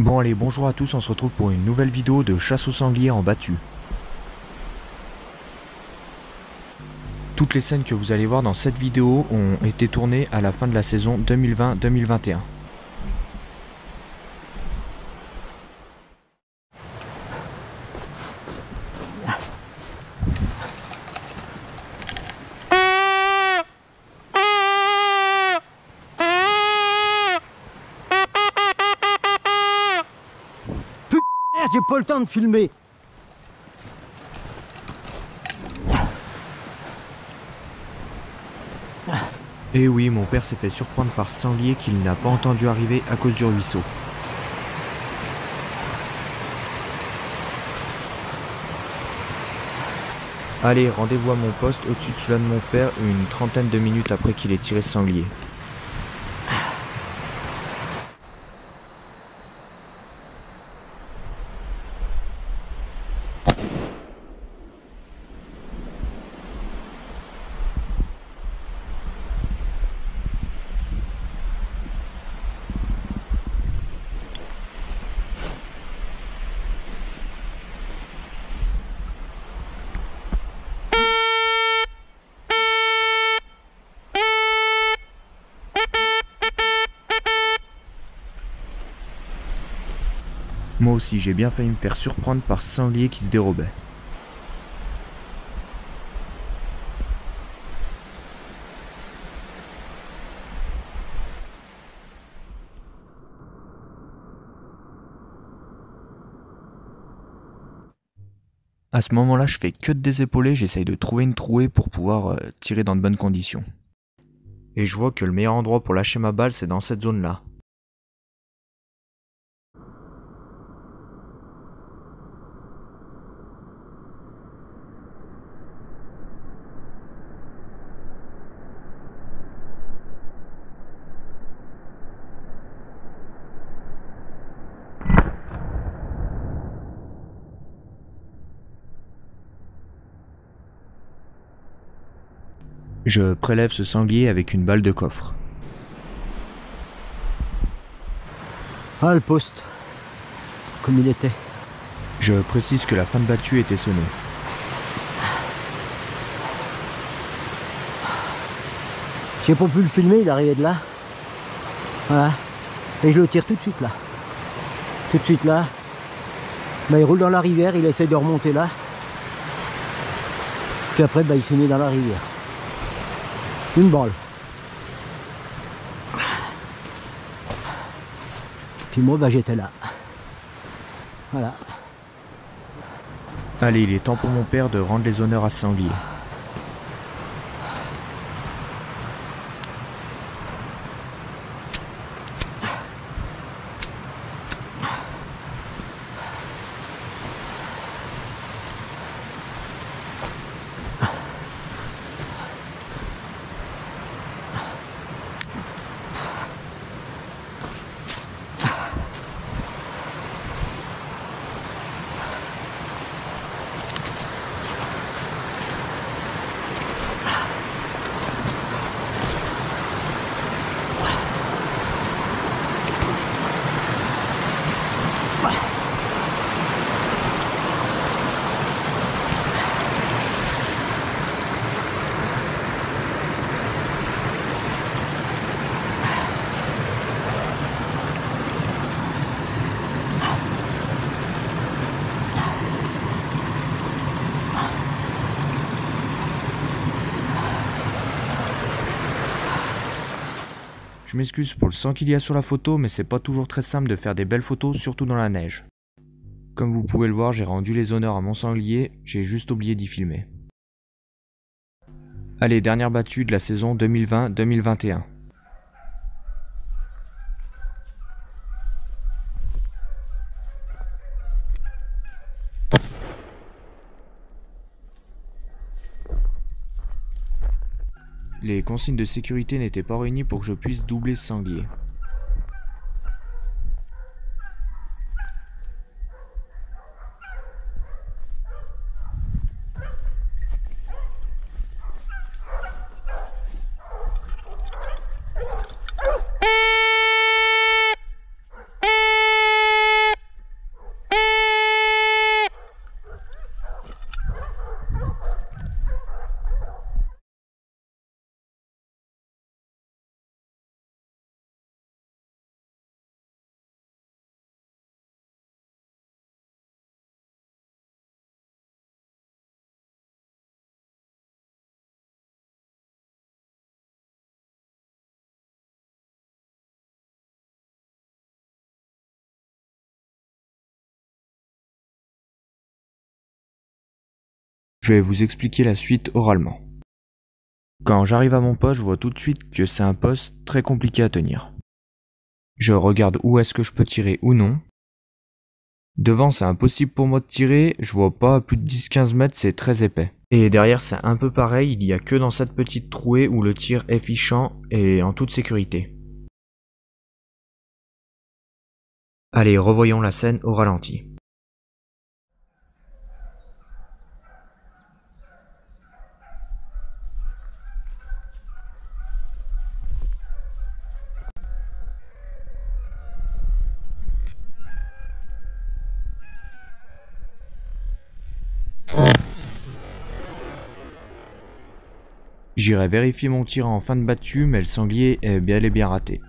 Bon allez, bonjour à tous, on se retrouve pour une nouvelle vidéo de chasse au sanglier en battu. Toutes les scènes que vous allez voir dans cette vidéo ont été tournées à la fin de la saison 2020-2021. J'ai pas le temps de filmer. Et oui, mon père s'est fait surprendre par ce sanglier qu'il n'a pas entendu arriver à cause du ruisseau. Allez, rendez-vous à mon poste au-dessus de celui de mon père une trentaine de minutes après qu'il ait tiré ce sanglier. Moi aussi, j'ai bien failli me faire surprendre par ce sanglier qui se dérobait. À ce moment-là, je fais que de désépauler, j'essaye de trouver une trouée pour pouvoir tirer dans de bonnes conditions. Et je vois que le meilleur endroit pour lâcher ma balle, c'est dans cette zone-là. Je prélève ce sanglier avec une balle de coffre. Ah, le poste. Comme il était. Je précise que la fin de battue était sonnée. J'ai pas pu le filmer, il arrivait de là. Voilà. Et je le tire tout de suite là. Tout de suite là. Bah, il roule dans la rivière, il essaie de remonter là. Puis après, bah, il finit dans la rivière. Une balle. Puis moi, bah, j'étais là. Voilà. Allez, il est temps pour mon père de rendre les honneurs à ce sanglier. Je m'excuse pour le sang qu'il y a sur la photo, mais c'est pas toujours très simple de faire des belles photos, surtout dans la neige. Comme vous pouvez le voir, j'ai rendu les honneurs à mon sanglier, j'ai juste oublié d'y filmer. Allez, dernière battue de la saison 2020-2021. Les consignes de sécurité n'étaient pas réunies pour que je puisse doubler ce sanglier. Je vais vous expliquer la suite oralement. Quand j'arrive à mon poste, je vois tout de suite que c'est un poste très compliqué à tenir. Je regarde où est-ce que je peux tirer ou non. Devant, c'est impossible pour moi de tirer, je vois pas à plus de 10-15 mètres, c'est très épais. Et derrière, c'est un peu pareil, il y a que dans cette petite trouée où le tir est fichant et en toute sécurité. Allez, revoyons la scène au ralenti. J'irai vérifier mon tir en fin de battue, mais le sanglier est bel et bien raté.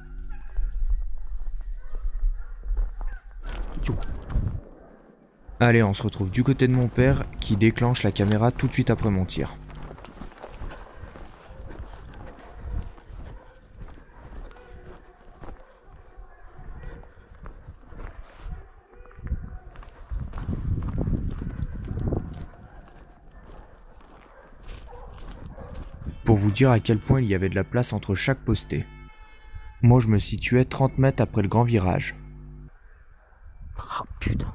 Allez, on se retrouve du côté de mon père, qui déclenche la caméra tout de suite après mon tir. Pour vous dire à quel point il y avait de la place entre chaque posté. Moi je me situais 30 mètres après le grand virage. Oh putain.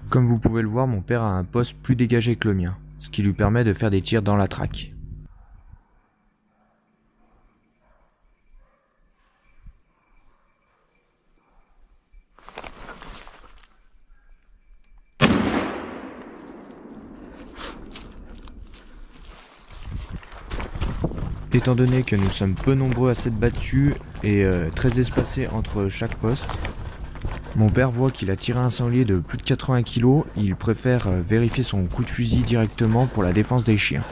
Comme vous pouvez le voir, mon père a un poste plus dégagé que le mien, ce qui lui permet de faire des tirs dans la traque. Étant donné que nous sommes peu nombreux à s'être battus et très espacés entre chaque poste, mon père voit qu'il a tiré un sanglier de plus de 80 kg, il préfère vérifier son coup de fusil directement pour la défense des chiens.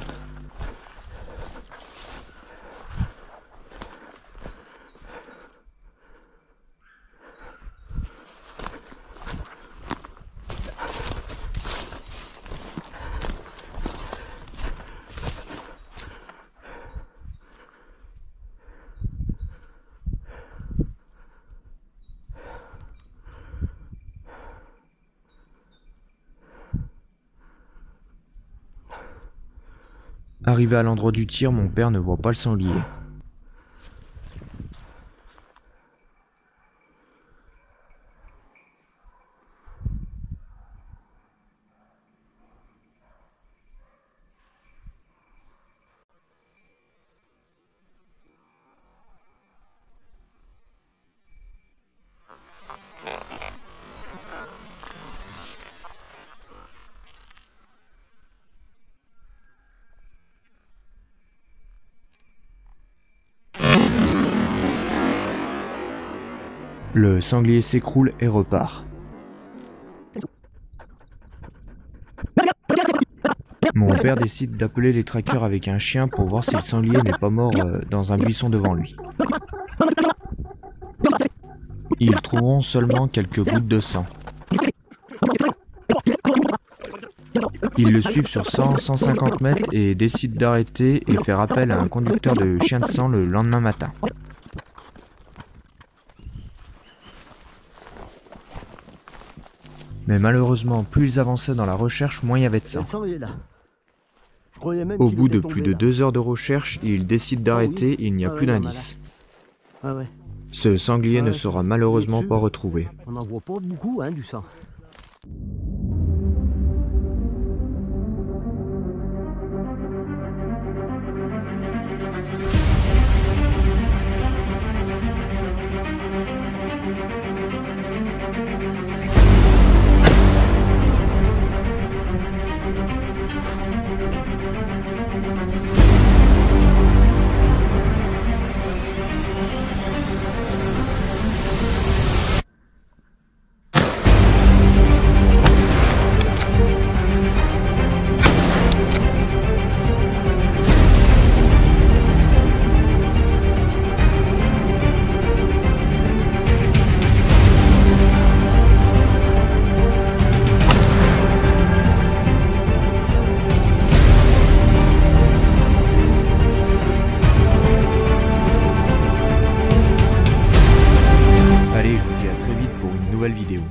Arrivé à l'endroit du tir, mon père ne voit pas le sanglier. Le sanglier s'écroule et repart. Mon père décide d'appeler les traqueurs avec un chien pour voir si le sanglier n'est pas mort dans un buisson devant lui. Ils trouveront seulement quelques gouttes de sang. Ils le suivent sur 100-150 mètres et décident d'arrêter et faire appel à un conducteur de chien de sang le lendemain matin. Mais malheureusement, plus ils avançaient dans la recherche, moins il y avait de sang. Au bout de plus de 2 heures de recherche, ils décident d'arrêter et il n'y a plus d'indices. Ce sanglier ne sera malheureusement pas retrouvé. On n'en voit pas beaucoup, hein, du sang. nouvelle vidéo.